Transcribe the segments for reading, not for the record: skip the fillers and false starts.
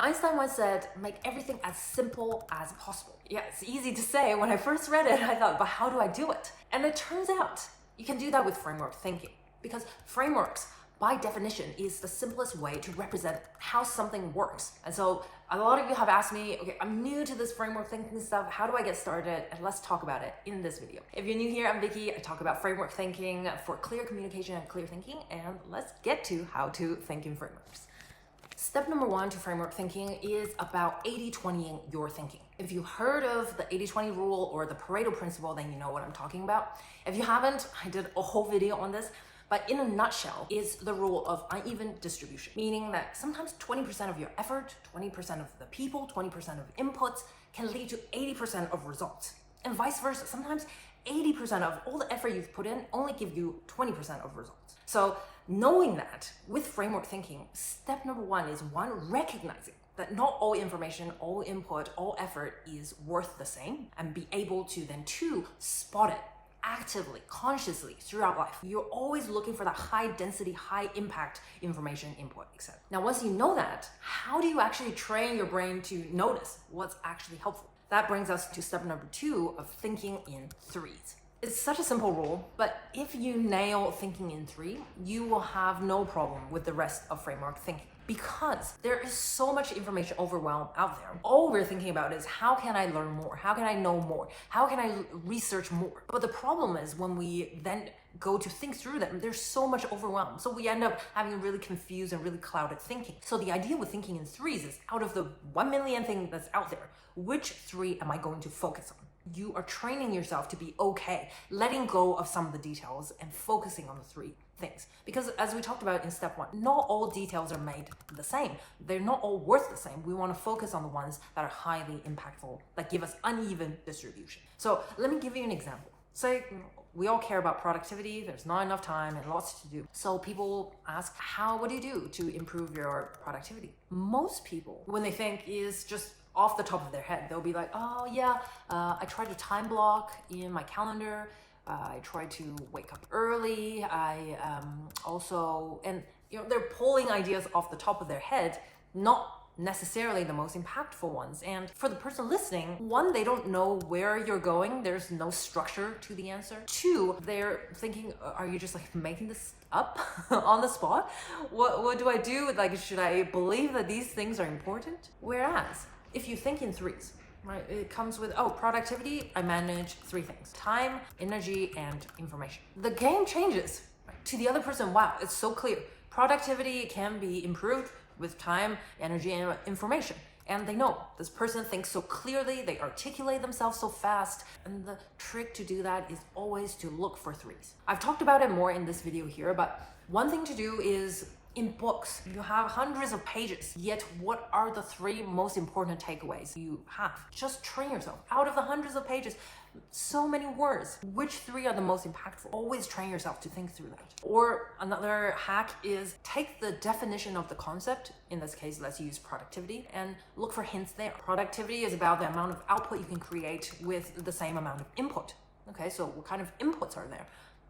Einstein once said, make everything as simple as possible. Yeah, it's easy to say. When I first read it, I thought, but how do I do it? And it turns out you can do that with framework thinking, because frameworks, by definition, is the simplest way to represent how something works. And so a lot of you have asked me, okay, I'm new to this framework thinking stuff. How do I get started? And let's talk about it in this video. If you're new here, I'm Vicky. I talk about framework thinking for clear communication and clear thinking. And let's get to how to think in frameworks. Step number one to framework thinking is about 80-20ing your thinking. If you heard of the 80-20 rule or the Pareto principle, then you know what I'm talking about. If you haven't, I did a whole video on this. But in a nutshell, is the rule of uneven distribution, meaning that sometimes 20% of your effort, 20% of the people, 20% of inputs can lead to 80% of results. And vice versa, sometimes 80% of all the effort you've put in only give you 20% of results. So knowing that with framework thinking, step number one is recognizing that not all information, all input, all effort is worth the same, and be able to then spot it actively, consciously throughout life. You're always looking for that high density, high impact information input, etc. Now, once you know that, how do you actually train your brain to notice what's actually helpful? That brings us to step number two of thinking in threes. It's such a simple rule, but if you nail thinking in three, you will have no problem with the rest of framework thinking. Because there is so much information overwhelm out there. All we're thinking about is how can I learn more? How can I know more? How can I research more? But the problem is when we then go to think through them, there's so much overwhelm. So we end up having really confused and really clouded thinking. So the idea with thinking in threes is out of the 1 million things that's out there, which three am I going to focus on? You are training yourself to be okay, letting go of some of the details and focusing on the three things. Because as we talked about in step one, not all details are made the same. They're not all worth the same. We want to focus on the ones that are highly impactful, that give us uneven distribution. So let me give you an example. Say we all care about productivity. There's not enough time and lots to do. So people ask, what do you do to improve your productivity? Most people, when they think, is just off the top of their head. They'll be like, oh yeah, I try to time block in my calendar. I try to wake up early. They're pulling ideas off the top of their head, not necessarily the most impactful ones. And for the person listening, one, they don't know where you're going. There's no structure to the answer. Two, they're thinking, are you just like making this up on the spot? What do I do? Like, should I believe that these things are important? Whereas, if you think in threes, right, it comes with, productivity, I manage three things: time, energy, and information. The game changes. Right? To the other person, wow, it's so clear. Productivity can be improved with time, energy, and information. And they know this person thinks so clearly, they articulate themselves so fast. And the trick to do that is always to look for threes. I've talked about it more in this video here, but one thing to do is, in books, you have hundreds of pages, yet what are the three most important takeaways you have? Just train yourself. Out of the hundreds of pages, so many words, which three are the most impactful? Always train yourself to think through that. Or another hack is take the definition of the concept, in this case, let's use productivity, and look for hints there. Productivity is about the amount of output you can create with the same amount of input. Okay, so what kind of inputs are there?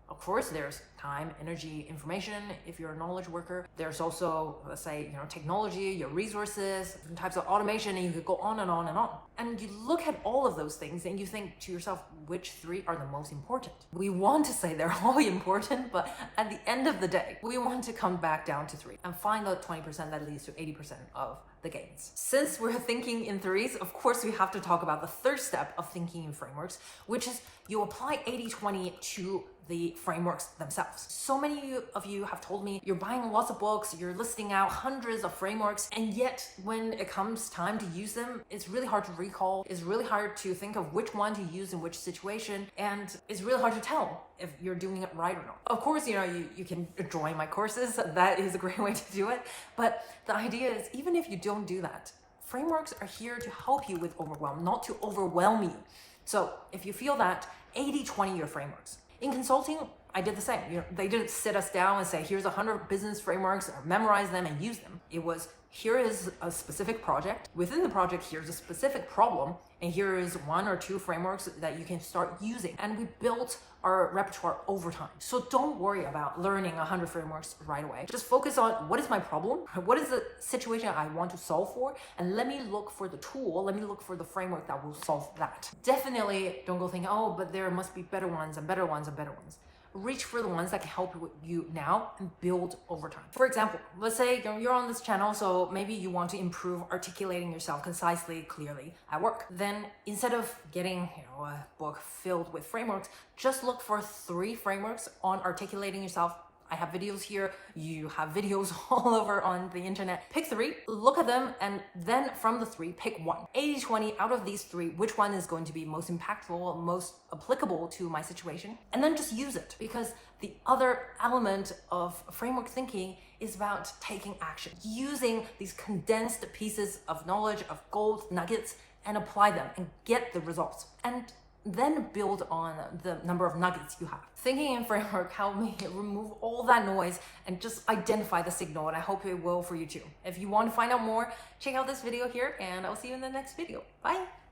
Of course, there's time, energy, information. If you're a knowledge worker, there's also, let's say, technology, your resources, different types of automation, and you could go on and on and on. And you look at all of those things and you think to yourself, which three are the most important? We want to say they're all important, but at the end of the day, we want to come back down to three and find the 20% that leads to 80% of the gains. Since we're thinking in threes, of course, we have to talk about the third step of thinking in frameworks, which is you apply 80-20 to the frameworks themselves. So many of you have told me you're buying lots of books, you're listing out hundreds of frameworks, and yet when it comes time to use them, it's really hard to recall. It's really hard to think of which one to use in which situation, and it's really hard to tell if you're doing it right or not. Of course, you can join my courses. That is a great way to do it. But the idea is, even if you don't do that, frameworks are here to help you with overwhelm, not to overwhelm you. So if you feel that, 80-20 your frameworks. In consulting, I did the same. They didn't sit us down and say, here's 100 business frameworks, or memorize them and use them. It was, here is a specific project. Within the project, here's a specific problem, and here is 1 or 2 frameworks that you can start using. And we built our repertoire over time. So don't worry about learning 100 frameworks right away. Just focus on, what is my problem? What is the situation I want to solve for? And let me look for the tool, let me look for the framework that will solve that. Definitely don't go thinking, oh, but there must be better ones and better ones and better ones. Reach for the ones that can help you now and build over time. For example, let's say you're on this channel, so maybe you want to improve articulating yourself concisely, clearly at work. Then instead of getting a book filled with frameworks, just look for 3 frameworks on articulating yourself. I have videos here, you have videos all over on the internet. Pick 3, look at them, and then from the 3, pick 1. 80-20 out of these 3, which one is going to be most impactful, most applicable to my situation? And then just use it, because the other element of framework thinking is about taking action, using these condensed pieces of knowledge, of gold nuggets, and apply them and get the results. And then build on the number of nuggets you have. Thinking in framework helped me remove all that noise and just identify the signal, and I hope it will for you too. If you want to find out more, check out this video here, and I'll see you in the next video. Bye!